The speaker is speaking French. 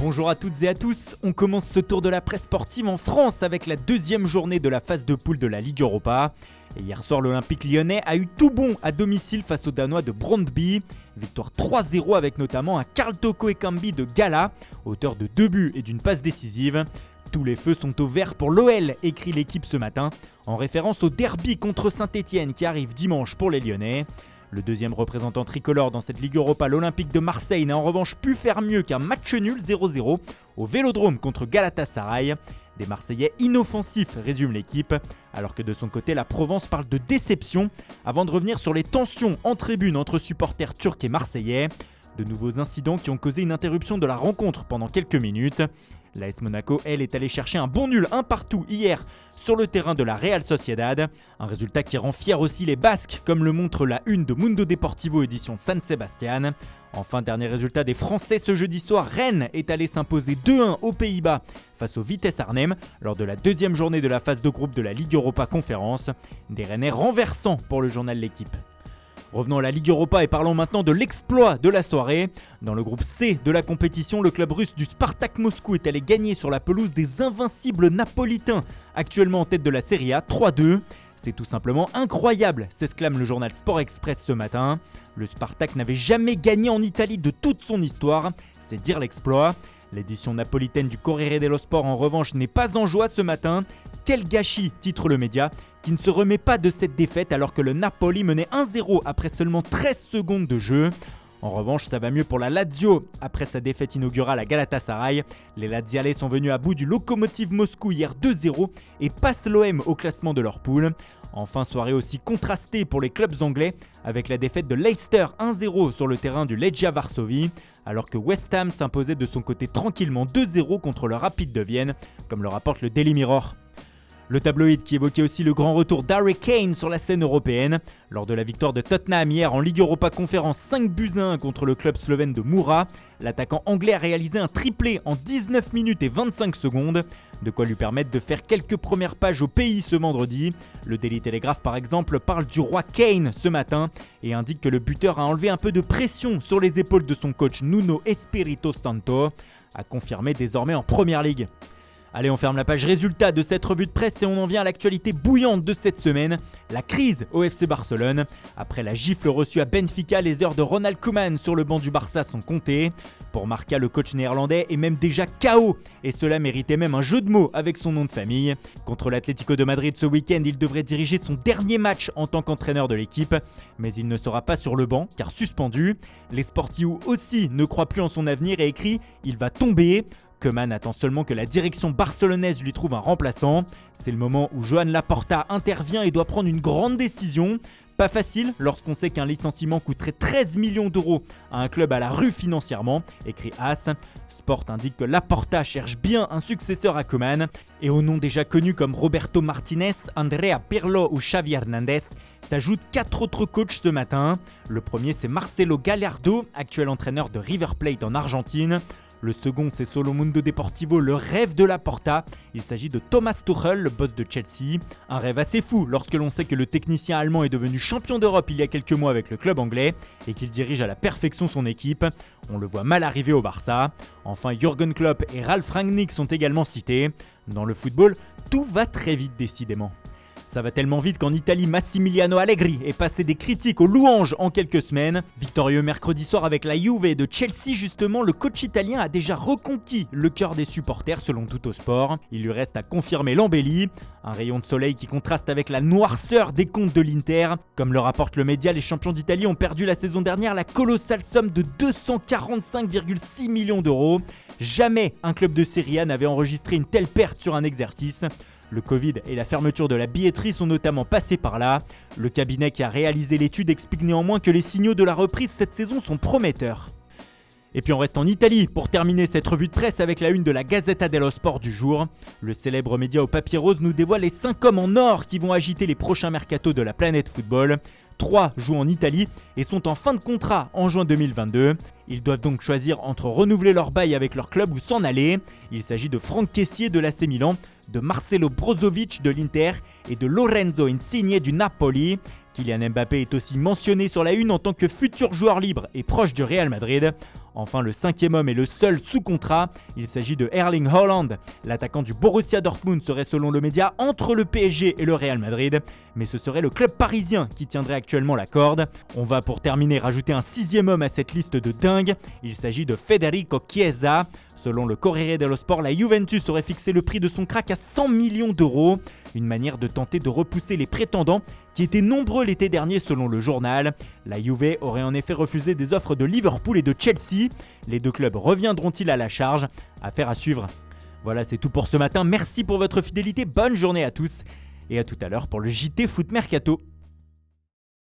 Bonjour à toutes et à tous, on commence ce tour de la presse sportive en France avec la deuxième journée de la phase de poule de la Ligue Europa. Et hier soir, l'Olympique lyonnais a eu tout bon à domicile face aux Danois de Brøndby. Victoire 3-0 avec notamment un Karl Toko Ekambi de Gala, auteur de 2 buts et d'une passe décisive. Tous les feux sont au vert pour l'OL, écrit l'équipe ce matin, en référence au derby contre Saint-Etienne qui arrive dimanche pour les Lyonnais. Le deuxième représentant tricolore dans cette Ligue Europa, l'Olympique de Marseille, n'a en revanche pu faire mieux qu'un match nul 0-0 au Vélodrome contre Galatasaray. Des Marseillais inoffensifs, résume l'équipe, alors que de son côté, la Provence parle de déception, avant de revenir sur les tensions en tribune entre supporters turcs et marseillais. De nouveaux incidents qui ont causé une interruption de la rencontre pendant quelques minutes. L'AS Monaco, elle, est allée chercher un bon nul 1 partout hier sur le terrain de la Real Sociedad. Un résultat qui rend fier aussi les Basques, comme le montre la une de Mundo Deportivo édition San Sebastian. Enfin, dernier résultat des Français ce jeudi soir, Rennes est allé s'imposer 2-1 aux Pays-Bas face au Vitesse Arnhem lors de la deuxième journée de la phase de groupe de la Ligue Europa Conférence. Des Rennais renversants pour le journal L'Équipe. Revenons à la Ligue Europa et parlons maintenant de l'exploit de la soirée. Dans le groupe C de la compétition, le club russe du Spartak Moscou est allé gagner sur la pelouse des invincibles napolitains, actuellement en tête de la Serie A, 3-2. C'est tout simplement incroyable, s'exclame le journal Sport Express ce matin. Le Spartak n'avait jamais gagné en Italie de toute son histoire, c'est dire l'exploit. L'édition napolitaine du Corriere dello Sport en revanche n'est pas en joie ce matin. Quel gâchis, titre le média, qui ne se remet pas de cette défaite alors que le Napoli menait 1-0 après seulement 13 secondes de jeu. En revanche, ça va mieux pour la Lazio. Après sa défaite inaugurale à Galatasaray, les Lazialais sont venus à bout du Lokomotiv Moscou hier 2-0 et passent l'OM au classement de leur poule. Enfin, soirée aussi contrastée pour les clubs anglais avec la défaite de Leicester 1-0 sur le terrain du Legia Varsovie, alors que West Ham s'imposait de son côté tranquillement 2-0 contre le Rapid de Vienne, comme le rapporte le Daily Mirror. Le tabloïd qui évoquait aussi le grand retour d'Harry Kane sur la scène européenne. Lors de la victoire de Tottenham hier en Ligue Europa Conférence 5-1 contre le club slovène de Mura, l'attaquant anglais a réalisé un triplé en 19 minutes et 25 secondes. De quoi lui permettre de faire quelques premières pages au pays ce vendredi. Le Daily Telegraph par exemple parle du roi Kane ce matin et indique que le buteur a enlevé un peu de pression sur les épaules de son coach Nuno Espirito Santo, a confirmé désormais en Première Ligue. Allez, on ferme la page résultats de cette revue de presse et on en vient à l'actualité bouillante de cette semaine, la crise au FC Barcelone. Après la gifle reçue à Benfica, les heures de Ronald Koeman sur le banc du Barça sont comptées. Pour Marca, le coach néerlandais est même déjà KO et cela méritait même un jeu de mots avec son nom de famille. Contre l'Atlético de Madrid ce week-end, il devrait diriger son dernier match en tant qu'entraîneur de l'équipe, mais il ne sera pas sur le banc car suspendu. Les Sportius aussi ne croient plus en son avenir et écrit « Il va tomber ». Koeman attend seulement que la direction barcelonaise lui trouve un remplaçant. C'est le moment où Joan Laporta intervient et doit prendre une grande décision. Pas facile lorsqu'on sait qu'un licenciement coûterait 13 millions d'euros à un club à la rue financièrement, écrit AS. Sport indique que Laporta cherche bien un successeur à Koeman. Et aux noms déjà connus comme Roberto Martinez, Andrea Pirlo ou Xavi Hernandez, s'ajoutent 4 autres coachs ce matin. Le premier c'est Marcelo Gallardo, actuel entraîneur de River Plate en Argentine. Le second, c'est Mundo Deportivo, le rêve de Laporta. Il s'agit de Thomas Tuchel, le boss de Chelsea. Un rêve assez fou lorsque l'on sait que le technicien allemand est devenu champion d'Europe il y a quelques mois avec le club anglais et qu'il dirige à la perfection son équipe. On le voit mal arriver au Barça. Enfin, Jürgen Klopp et Ralf Rangnick sont également cités. Dans le football, tout va très vite décidément. Ça va tellement vite qu'en Italie, Massimiliano Allegri est passé des critiques aux louanges en quelques semaines. Victorieux mercredi soir avec la Juve et de Chelsea justement, le coach italien a déjà reconquis le cœur des supporters selon Tuttosport. Il lui reste à confirmer l'embellie. Un rayon de soleil qui contraste avec la noirceur des comptes de l'Inter. Comme le rapporte le média, les champions d'Italie ont perdu la saison dernière la colossale somme de 245,6 millions d'euros. Jamais un club de Serie A n'avait enregistré une telle perte sur un exercice. Le Covid et la fermeture de la billetterie sont notamment passés par là. Le cabinet qui a réalisé l'étude explique néanmoins que les signaux de la reprise cette saison sont prometteurs. Et puis on reste en Italie pour terminer cette revue de presse avec la une de la Gazzetta dello Sport du jour. Le célèbre média au papier rose nous dévoile les 5 hommes en or qui vont agiter les prochains mercatos de la planète football. 3 jouent en Italie et sont en fin de contrat en juin 2022. Ils doivent donc choisir entre renouveler leur bail avec leur club ou s'en aller. Il s'agit de Franck Kessié de l'AC Milan, de Marcelo Brozovic de l'Inter et de Lorenzo Insigne du Napoli. Kylian Mbappé est aussi mentionné sur la une en tant que futur joueur libre et proche du Real Madrid. Enfin, le cinquième homme est le seul sous contrat. Il s'agit de Erling Haaland. L'attaquant du Borussia Dortmund serait selon le média entre le PSG et le Real Madrid. Mais ce serait le club parisien qui tiendrait actuellement la corde. On va pour terminer rajouter un sixième homme à cette liste de dingue. Il s'agit de Federico Chiesa. Selon le Corriere dello Sport, la Juventus aurait fixé le prix de son crack à 100 millions d'euros. Une manière de tenter de repousser les prétendants qui étaient nombreux l'été dernier selon le journal. La Juve aurait en effet refusé des offres de Liverpool et de Chelsea. Les deux clubs reviendront-ils à la charge? Affaire à suivre. Voilà, c'est tout pour ce matin. Merci pour votre fidélité. Bonne journée à tous. Et à tout à l'heure pour le JT Foot Mercato.